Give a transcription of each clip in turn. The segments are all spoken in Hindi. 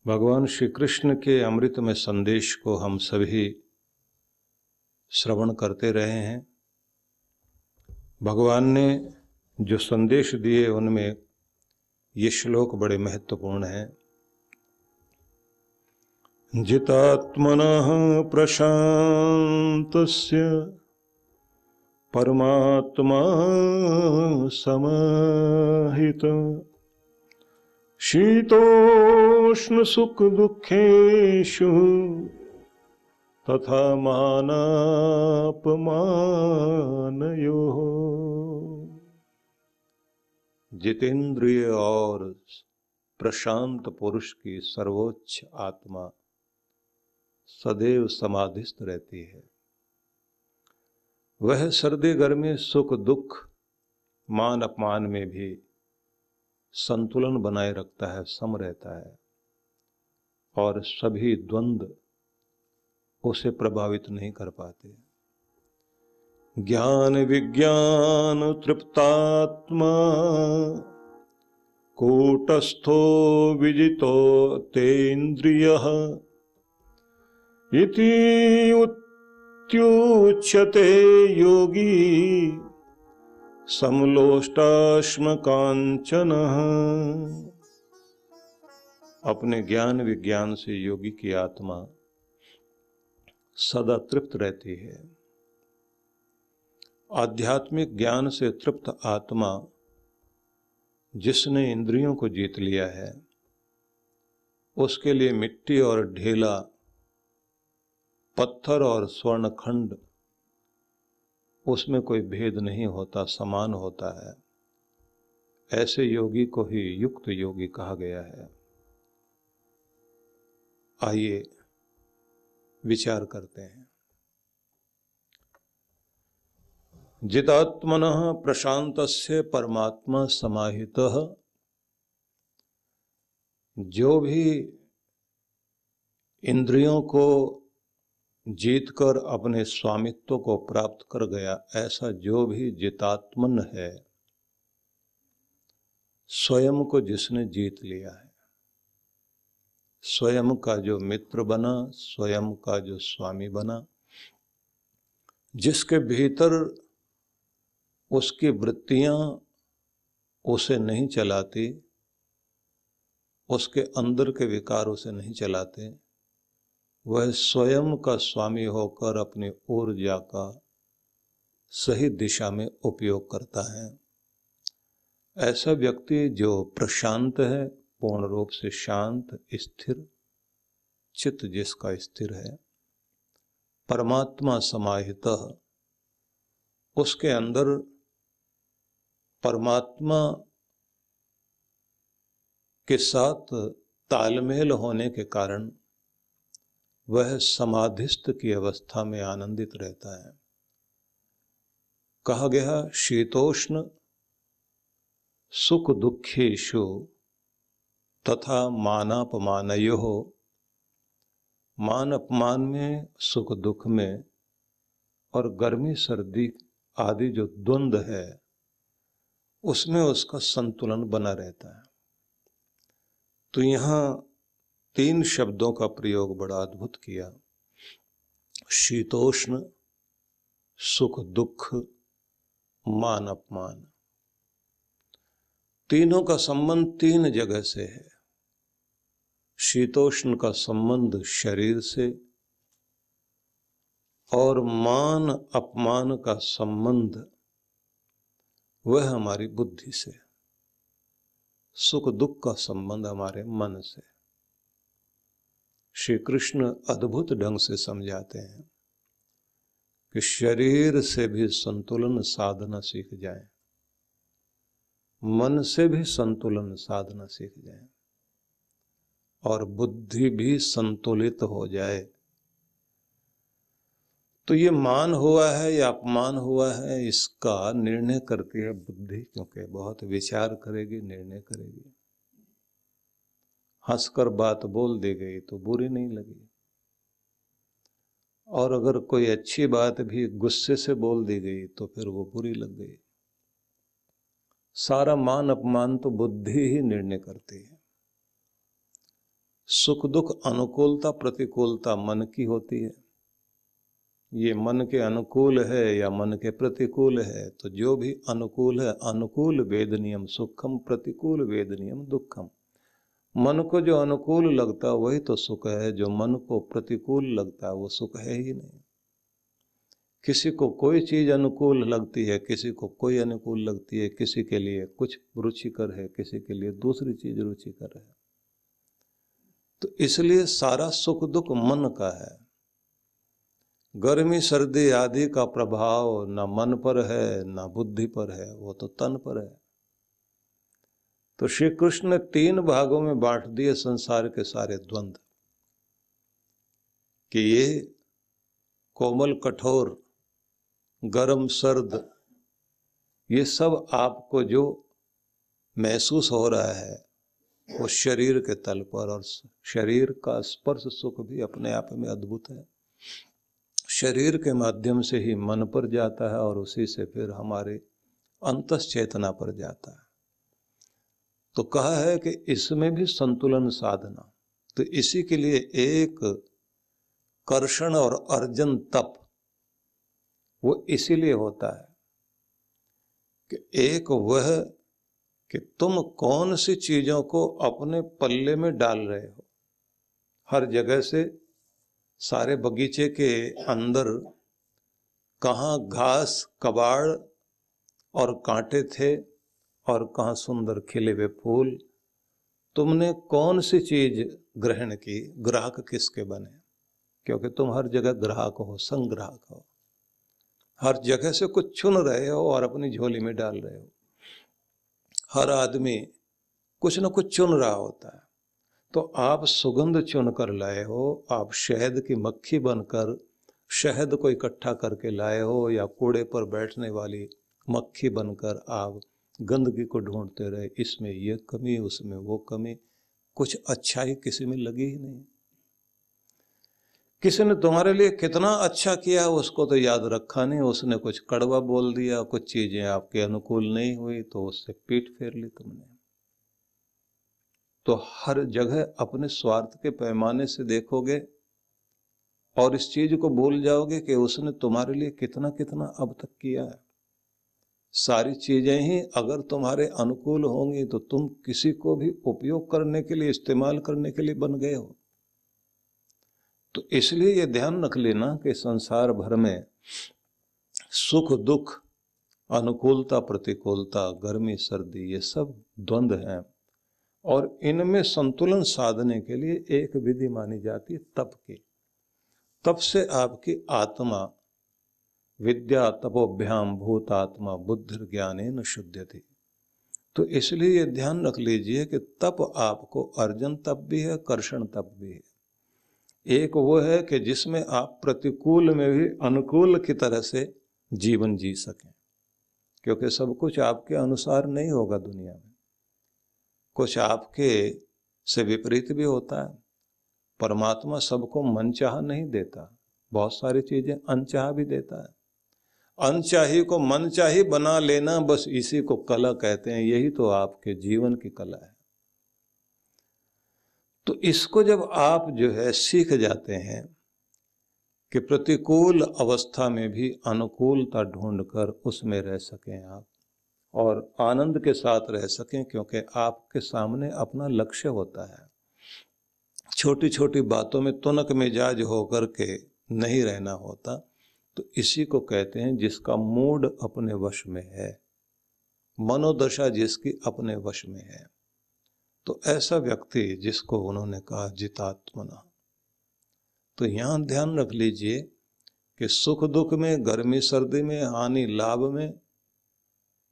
भगवान श्री कृष्ण के अमृतमय संदेश को हम सभी श्रवण करते रहे हैं। भगवान ने जो संदेश दिए उनमें ये श्लोक बड़े महत्वपूर्ण हैं। जितात्मनः प्रशान्तस्य परमात्मा समाहितः शीतोष्ण सुख दुखेषु तथा मानापमानयोः। जितेंद्रिय और प्रशांत पुरुष की सर्वोच्च आत्मा सदैव समाधिस्थ रहती है। वह सर्दी गर्मी सुख दुख मान अपमान में भी संतुलन बनाए रखता है, सम रहता है और सभी द्वंद्व उसे प्रभावित नहीं कर पाते। ज्ञान विज्ञान तृप्तात्मा कूटस्थो विजितो तेन्द्रियः इति उच्यते योगी समलोष्टाश्म कांचन। अपने ज्ञान विज्ञान से योगी की आत्मा सदा तृप्त रहती है। आध्यात्मिक ज्ञान से तृप्त आत्मा जिसने इंद्रियों को जीत लिया है उसके लिए मिट्टी और ढेला, पत्थर और स्वर्णखंड उसमें कोई भेद नहीं होता, समान होता है। ऐसे योगी को ही युक्त योगी कहा गया है। आइए विचार करते हैं। जितात्मनः प्रशांतस्य परमात्मा समाहितः। जो भी इंद्रियों को जीतकर अपने स्वामित्व को प्राप्त कर गया, ऐसा जो भी जितात्मन है, स्वयं को जिसने जीत लिया है, स्वयं का जो मित्र बना, स्वयं का जो स्वामी बना, जिसके भीतर उसकी वृत्तियां उसे नहीं चलाती, उसके अंदर के विकार उसे नहीं चलाते, वह स्वयं का स्वामी होकर अपनी ऊर्जा का सही दिशा में उपयोग करता है। ऐसा व्यक्ति जो प्रशांत है, पूर्ण रूप से शांत, स्थिर चित्त जिसका स्थिर है, परमात्मा समाहितः, उसके अंदर परमात्मा के साथ तालमेल होने के कारण वह समाधिस्थ की अवस्था में आनंदित रहता है। कहा गया शीतोष्ण सुख दुखेषु तथा मानापमानयोः। मान अपमान में, सुख दुख में और गर्मी सर्दी आदि जो द्वंद्व है उसमें उसका संतुलन बना रहता है। तो यहाँ 3 शब्दों का प्रयोग बड़ा अद्भुत किया। शीतोष्ण, सुख दुख, मान अपमान। तीनों का संबंध 3 जगह से है। शीतोष्ण का संबंध शरीर से और मान अपमान का संबंध वह हमारी बुद्धि से। सुख दुख का संबंध हमारे मन से। श्री कृष्ण अद्भुत ढंग से समझाते हैं कि शरीर से भी संतुलन साधना सीख जाए, मन से भी संतुलन साधना सीख जाए और बुद्धि भी संतुलित हो जाए, तो ये मान हुआ है या अपमान हुआ है इसका निर्णय करती है बुद्धि, क्योंकि बहुत विचार करेगी, निर्णय करेगी। हंसकर बात बोल दी गई तो बुरी नहीं लगी, और अगर कोई अच्छी बात भी गुस्से से बोल दी गई तो फिर वो बुरी लग गई। सारा मान अपमान तो बुद्धि ही निर्णय करती है। सुख दुख अनुकूलता प्रतिकूलता मन की होती है। ये मन के अनुकूल है या मन के प्रतिकूल है, तो जो भी अनुकूल है, अनुकूल वेद नियम सुखम, प्रतिकूल वेद नियम दुखम। मन को जो अनुकूल लगता है वही तो सुख है, जो मन को प्रतिकूल लगता है वो सुख है ही नहीं। किसी को कोई चीज अनुकूल लगती है, किसी को कोई अनुकूल लगती है, किसी के लिए कुछ रुचिकर है, किसी के लिए दूसरी चीज रुचिकर है। तो इसलिए सारा सुख दुख मन का है। गर्मी सर्दी आदि का प्रभाव न मन पर है न बुद्धि पर है, वो तो तन पर है। तो श्री कृष्ण ने 3 भागों में बांट दिए संसार के सारे द्वंद्व, कि ये कोमल कठोर गर्म सर्द, ये सब आपको जो महसूस हो रहा है वो शरीर के तल पर, और शरीर का स्पर्श सुख भी अपने आप में अद्भुत है। शरीर के माध्यम से ही मन पर जाता है और उसी से फिर हमारे अंतश्चेतना पर जाता है। तो कहा है कि इसमें भी संतुलन साधना। तो इसी के लिए एक कर्षण और अर्जन तप वो इसीलिए होता है कि एक वह कि तुम कौन सी चीजों को अपने पल्ले में डाल रहे हो। हर जगह से सारे बगीचे के अंदर कहाँ घास कबाड़ और कांटे थे और कहाँ सुंदर खिले हुए फूल। तुमने कौन सी चीज ग्रहण की, ग्राहक किसके बने? क्योंकि तुम हर जगह ग्राहक हो, संग्राहक हो। हर जगह से कुछ चुन रहे हो और अपनी झोली में डाल रहे हो। हर आदमी कुछ न कुछ चुन रहा होता है। तो आप सुगंध चुन कर लाए हो, आप शहद की मक्खी बनकर शहद को इकट्ठा करके लाए हो, या कूड़े पर बैठने वाली मक्खी बनकर आप गंदगी को ढूंढते रहे, इसमें ये कमी उसमें वो कमी, कुछ अच्छाई किसी में लगी ही नहीं। किसी ने तुम्हारे लिए कितना अच्छा किया उसको तो याद रखा नहीं, उसने कुछ कड़वा बोल दिया, कुछ चीजें आपके अनुकूल नहीं हुई तो उससे पीठ फेर ली तुमने। तो हर जगह अपने स्वार्थ के पैमाने से देखोगे और इस चीज को भूल जाओगे कि उसने तुम्हारे लिए कितना कितना अब तक किया है। सारी चीजें ही अगर तुम्हारे अनुकूल होंगी तो तुम किसी को भी उपयोग करने के लिए, इस्तेमाल करने के लिए बन गए हो। तो इसलिए ये ध्यान रख लेना कि संसार भर में सुख दुख, अनुकूलता प्रतिकूलता, गर्मी सर्दी, ये सब द्वंद्व हैं, और इनमें संतुलन साधने के लिए एक विधि मानी जाती है तप की। तप से आपकी आत्मा विद्या तपोभ्याम भूतात्मा बुद्धिर ज्ञानेन शुध्यति। तो इसलिए ये ध्यान रख लीजिए कि तप आपको अर्जन तप भी है, कर्षण तप भी है। एक वो है कि जिसमें आप प्रतिकूल में भी अनुकूल की तरह से जीवन जी सकें, क्योंकि सब कुछ आपके अनुसार नहीं होगा दुनिया में, कुछ आपके से विपरीत भी होता है। परमात्मा सबको मनचाहा नहीं देता, बहुत सारी चीजें अनचाहा भी देता है। अनचाही को मनचाही बना लेना, बस इसी को कला कहते हैं। यही तो आपके जीवन की कला है। तो इसको जब आप जो है सीख जाते हैं कि प्रतिकूल अवस्था में भी अनुकूलता ढूंढकर उसमें रह सकें आप, और आनंद के साथ रह सकें, क्योंकि आपके सामने अपना लक्ष्य होता है। छोटी छोटी बातों में तुनक मिजाज होकर के नहीं रहना होता। तो इसी को कहते हैं जिसका मूड अपने वश में है, मनोदशा जिसकी अपने वश में है। तो ऐसा व्यक्ति जिसको उन्होंने कहा जितात्मना। तो यहां ध्यान रख लीजिए कि सुख दुख में, गर्मी सर्दी में, हानि लाभ में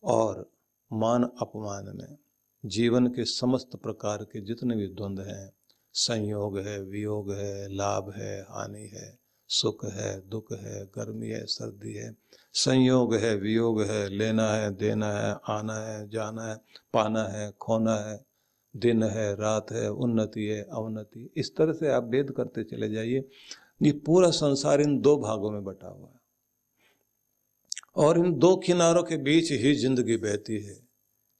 और मान अपमान में, जीवन के समस्त प्रकार के जितने भी द्वंद्व हैं, संयोग है, वियोग है, लाभ है, हानि है, सुख है, दुख है, गर्मी है, सर्दी है, संयोग है, वियोग है, लेना है, देना है, आना है, जाना है, पाना है, खोना है, दिन है, रात है, उन्नति है, अवनति। इस तरह से आप भेद करते चले जाइए। ये पूरा संसार इन 2 भागों में बटा हुआ है, और इन 2 किनारों के बीच ही जिंदगी बहती है।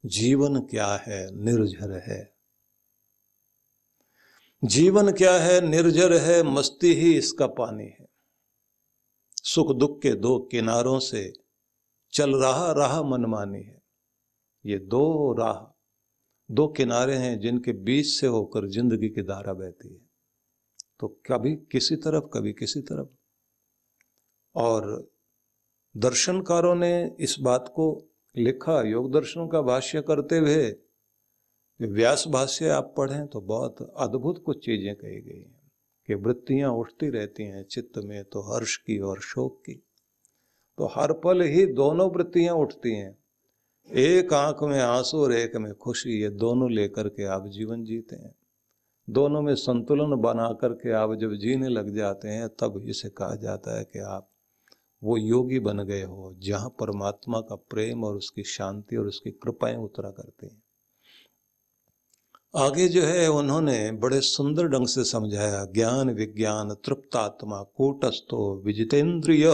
जीवन क्या है? निर्झर है। जीवन क्या है? निर्जर है, मस्ती ही इसका पानी है। सुख दुख के दो किनारों से चल रहा राह मनमानी है। ये दो राह, दो किनारे हैं जिनके बीच से होकर जिंदगी की धारा बहती है। तो कभी किसी तरफ, कभी किसी तरफ। और दर्शनकारों ने इस बात को लिखा, योग दर्शन का भाष्य करते हुए व्यास भाष्य आप पढ़ें तो बहुत अद्भुत कुछ चीजें कही गई हैं कि वृत्तियां उठती रहती हैं चित्त में, तो हर्ष की और शोक की। तो हर पल ही दोनों वृत्तियां उठती हैं, एक आंख में आंसू और एक में खुशी। ये दोनों लेकर के आप जीवन जीते हैं। दोनों में संतुलन बना करके आप जब जीने लग जाते हैं, तब इसे कहा जाता है कि आप वो योगी बन गए हो जहां परमात्मा का प्रेम और उसकी शांति और उसकी कृपाएं उतरा करती हैं। आगे जो है उन्होंने बड़े सुंदर ढंग से समझाया, ज्ञान विज्ञान तृप्तात्मा कूटस्थो विजितेन्द्रिय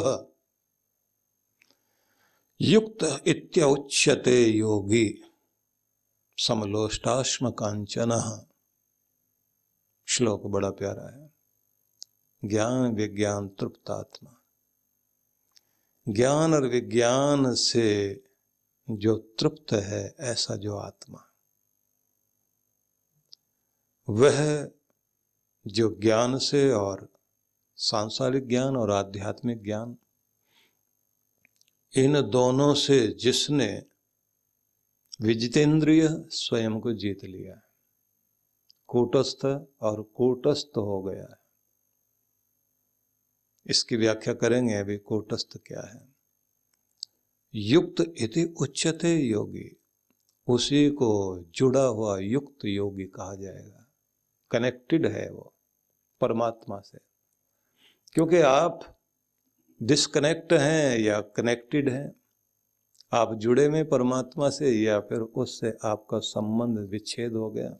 युक्त इत्युच्यते योगी समलोष्टाश्म कांचन। श्लोक बड़ा प्यारा है। ज्ञान विज्ञान तृप्तात्मा, ज्ञान और विज्ञान से जो तृप्त है ऐसा जो आत्मा, वह जो ज्ञान से और सांसारिक ज्ञान और आध्यात्मिक ज्ञान, इन दोनों से जिसने विजितेंद्रिय स्वयं को जीत लिया है, कूटस्थ और कूटस्थ हो गया है। इसकी व्याख्या करेंगे अभी, कूटस्थ क्या है। युक्त इति उच्यते योगी, उसी को जुड़ा हुआ युक्त योगी कहा जाएगा। कनेक्टेड है वो परमात्मा से, क्योंकि आप डिस्कनेक्ट हैं या कनेक्टेड हैं, आप जुड़े में परमात्मा से या फिर उससे आपका संबंध विच्छेद हो गया।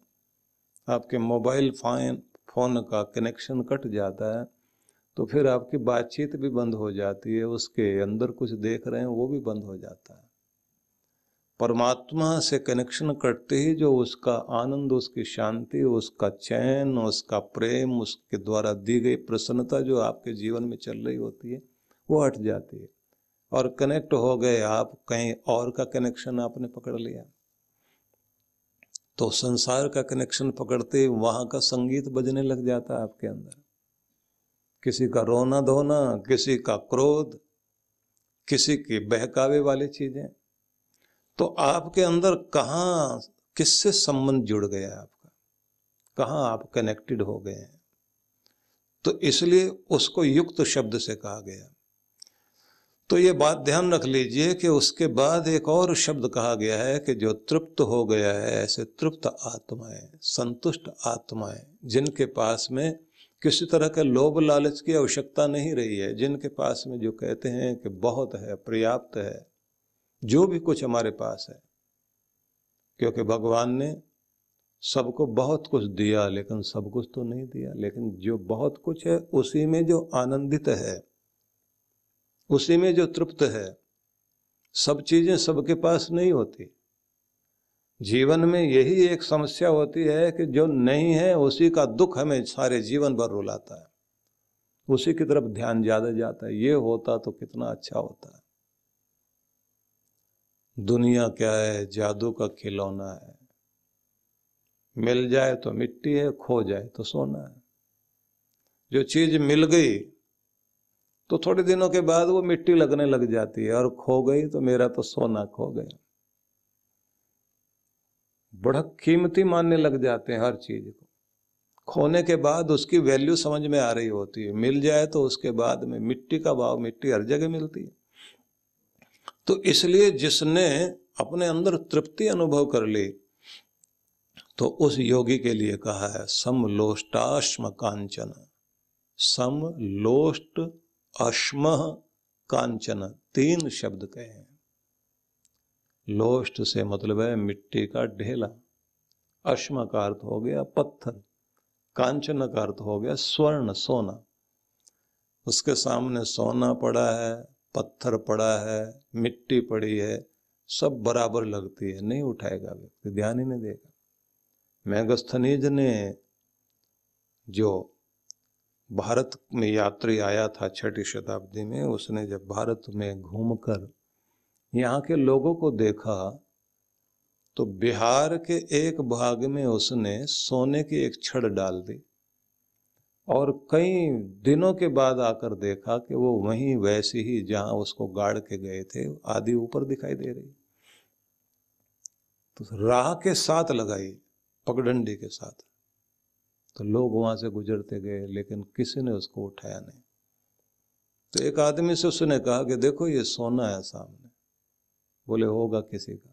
आपके मोबाइल फोन का कनेक्शन कट जाता है तो फिर आपकी बातचीत भी बंद हो जाती है, उसके अंदर कुछ देख रहे हैं वो भी बंद हो जाता है। परमात्मा से कनेक्शन करते ही जो उसका आनंद, उसकी शांति, उसका चैन, उसका प्रेम, उसके द्वारा दी गई प्रसन्नता जो आपके जीवन में चल रही होती है वो हट जाती है और कनेक्ट हो गए आप, कहीं और का कनेक्शन आपने पकड़ लिया। तो संसार का कनेक्शन पकड़ते ही वहां का संगीत बजने लग जाता है आपके अंदर। किसी का रोना धोना, किसी का क्रोध, किसी की बहकावे वाली चीजें। तो आपके अंदर कहाँ किससे संबंध जुड़ गया है आपका, कहाँ आप कनेक्टेड हो गए हैं। तो इसलिए उसको युक्त शब्द से कहा गया। तो ये बात ध्यान रख लीजिए कि उसके बाद एक और शब्द कहा गया है कि जो तृप्त हो गया है, ऐसे तृप्त आत्माएं, संतुष्ट आत्माएं, जिनके पास में किसी तरह के लोभ लालच की आवश्यकता नहीं रही है, जिनके पास में जो कहते हैं कि बहुत है, पर्याप्त है, जो भी कुछ हमारे पास है। क्योंकि भगवान ने सबको बहुत कुछ दिया, लेकिन सब कुछ तो नहीं दिया। लेकिन जो बहुत कुछ है उसी में जो आनंदित है, उसी में जो तृप्त है। सब चीजें सबके पास नहीं होती। जीवन में यही एक समस्या होती है कि जो नहीं है उसी का दुख हमें सारे जीवन भर रुलाता है, उसी की तरफ ध्यान ज्यादा जाता है। ये होता तो कितना अच्छा होता है। दुनिया क्या है? जादू का खिलौना है। मिल जाए तो मिट्टी है, खो जाए तो सोना है। जो चीज मिल गई तो थोड़े दिनों के बाद वो मिट्टी लगने लग जाती है, और खो गई तो मेरा तो सोना खो गया। बड़ा कीमती मानने लग जाते हैं हर चीज को। खोने के बाद उसकी वैल्यू समझ में आ रही होती है, मिल जाए तो उसके बाद में मिट्टी का भाव, मिट्टी हर जगह मिलती है। तो इसलिए जिसने अपने अंदर तृप्ति अनुभव कर ली, तो उस योगी के लिए कहा है समलोष्टाश्म कांचन। समलोष्ट अश्म कांचन, तीन शब्द कहे हैं। लोष्ट से मतलब है मिट्टी का ढेला, अश्म का अर्थ हो गया पत्थर, कांचन का अर्थ हो गया स्वर्ण, सोना। उसके सामने सोना पड़ा है, पत्थर पड़ा है, मिट्टी पड़ी है, सब बराबर लगती है, नहीं उठाएगा व्यक्ति, ध्यान ही नहीं देगा। मेगास्थनीज ने जो भारत में यात्री आया था 6वीं शताब्दी में, उसने जब भारत में घूमकर यहाँ के लोगों को देखा तो बिहार के एक भाग में उसने सोने की एक छड़ डाल दी और कई दिनों के बाद आकर देखा कि वो वहीं वैसी ही जहां उसको गाड़ के गए थे आदि ऊपर दिखाई दे रही। तो राह के साथ लगाई, पगडंडी के साथ, तो लोग वहां से गुजरते गए लेकिन किसी ने उसको उठाया नहीं। तो एक आदमी से उसने कहा कि देखो ये सोना है सामने। बोले होगा किसी का,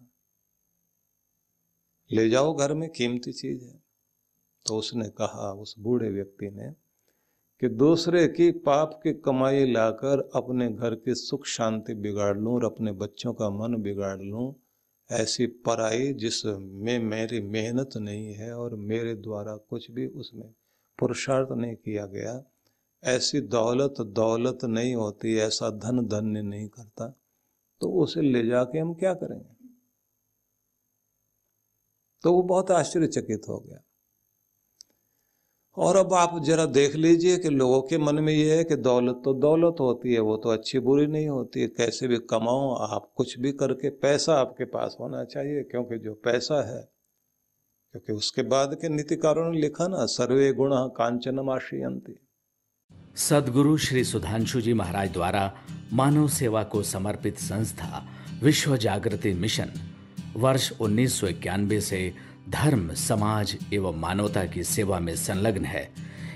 ले जाओ घर में, कीमती चीज है। तो उसने कहा, उस बूढ़े व्यक्ति ने, कि दूसरे की पाप की कमाई लाकर अपने घर की सुख शांति बिगाड़ लूं और अपने बच्चों का मन बिगाड़ लूं, ऐसी पराई जिसमें मेरी मेहनत नहीं है और मेरे द्वारा कुछ भी उसमें पुरुषार्थ नहीं किया गया, ऐसी दौलत दौलत नहीं होती, ऐसा धन धन्य नहीं करता, तो उसे ले जाके हम क्या करेंगे। तो वो बहुत आश्चर्यचकित हो गया। और अब आप जरा देख लीजिए कि लोगों के मन में ये है कि दौलत तो दौलत होती है, वो तो अच्छी बुरी नहीं होती है, कैसे भी कमाओ आप, कुछ भी करके पैसा आपके पास होना चाहिए, क्योंकि जो पैसा है, क्योंकि उसके बाद के नीतिकारों ने लिखा ना, सर्वे गुणा कांचनम आश्रयन्ति। सद्गुरु श्री सुधांशु जी महाराज द्वारा मानव सेवा को समर्पित संस्था विश्व जागृति मिशन वर्ष 1991 से धर्म, समाज एवं मानवता की सेवा में संलग्न है।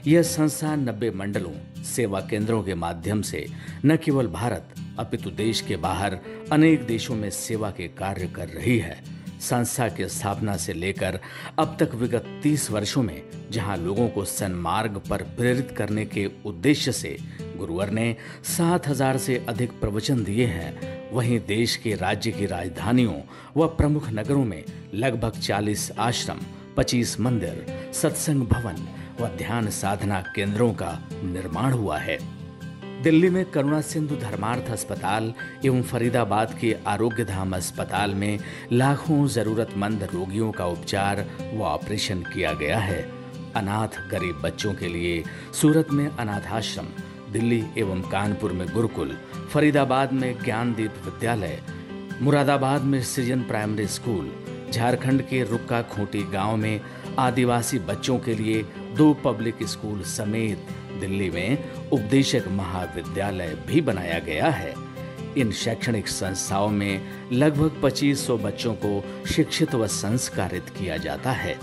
यह संस्था 90 मंडलों, सेवा केंद्रों के माध्यम से न केवल भारत अपितु देश के बाहर अनेक देशों में सेवा के कार्य कर रही है। संस्था की स्थापना से लेकर अब तक विगत 30 वर्षों में जहां लोगों को सन्मार्ग पर प्रेरित करने के उद्देश्य से गुरुवर ने 7000 से अधिक प्रवचन दिए हैं, वहीं देश के राज्य की राजधानियों व प्रमुख नगरों में लगभग 40 आश्रम, 25 मंदिर, सत्संग भवन व ध्यान साधना केंद्रों का निर्माण हुआ है। दिल्ली में करुणा सिंधु धर्मार्थ अस्पताल एवं फरीदाबाद के आरोग्य धाम अस्पताल में लाखों जरूरतमंद रोगियों का उपचार व ऑपरेशन किया गया है। अनाथ गरीब बच्चों के लिए सूरत में अनाथाश्रम, दिल्ली एवं कानपुर में गुरुकुल, फरीदाबाद में ज्ञानदीप विद्यालय, मुरादाबाद में सृजन प्राइमरी स्कूल, झारखंड के रुक्का खूंटी गांव में आदिवासी बच्चों के लिए 2 पब्लिक स्कूल समेत दिल्ली में उपदेशक महाविद्यालय भी बनाया गया है। इन शैक्षणिक संस्थाओं में लगभग 2500 बच्चों को शिक्षित व संस्कारित किया जाता है।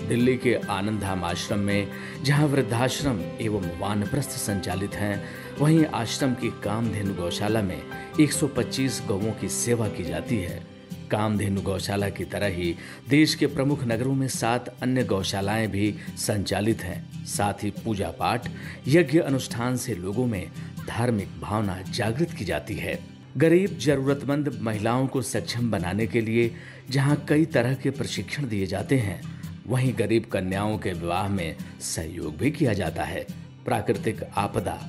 दिल्ली के आनंदधाम आश्रम में जहां वृद्धाश्रम एवं वानप्रस्थ संचालित हैं, वहीं आश्रम की कामधेनु गौशाला में 125 गौओं की सेवा की जाती है। कामधेनु गौशाला की तरह ही देश के प्रमुख नगरों में 7 अन्य गौशालाएं भी संचालित हैं। साथ ही पूजा पाठ, यज्ञ अनुष्ठान से लोगों में धार्मिक भावना जागृत की जाती है। गरीब जरूरतमंद महिलाओं को सक्षम बनाने के लिए जहां कई तरह के प्रशिक्षण दिए जाते हैं, वहीं गरीब कन्याओं के विवाह में सहयोग भी किया जाता है। प्राकृतिक आपदा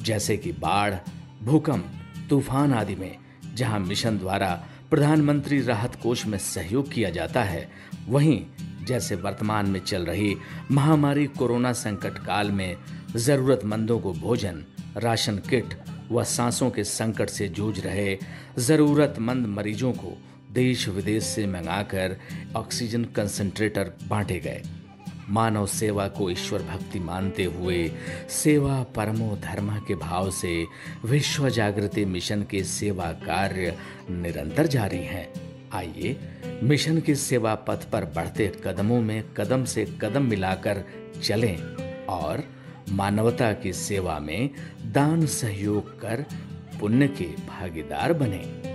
जैसे कि बाढ़, भूकंप, तूफान आदि में जहां मिशन द्वारा प्रधानमंत्री राहत कोष में सहयोग किया जाता है, वहीं जैसे वर्तमान में चल रही महामारी कोरोना संकट काल में जरूरतमंदों को भोजन, राशन किट व सांसों के संकट से जूझ रहे जरूरतमंद मरीजों को देश विदेश से मंगाकर ऑक्सीजन कंसंट्रेटर बांटे गए। मानव सेवा को ईश्वर भक्ति मानते हुए सेवा परमो धर्म के भाव से विश्व जागृति मिशन के सेवा कार्य निरंतर जारी हैं। आइए मिशन के सेवा पथ पर बढ़ते कदमों में कदम से कदम मिलाकर चलें और मानवता की सेवा में दान सहयोग कर पुण्य के भागीदार बनें।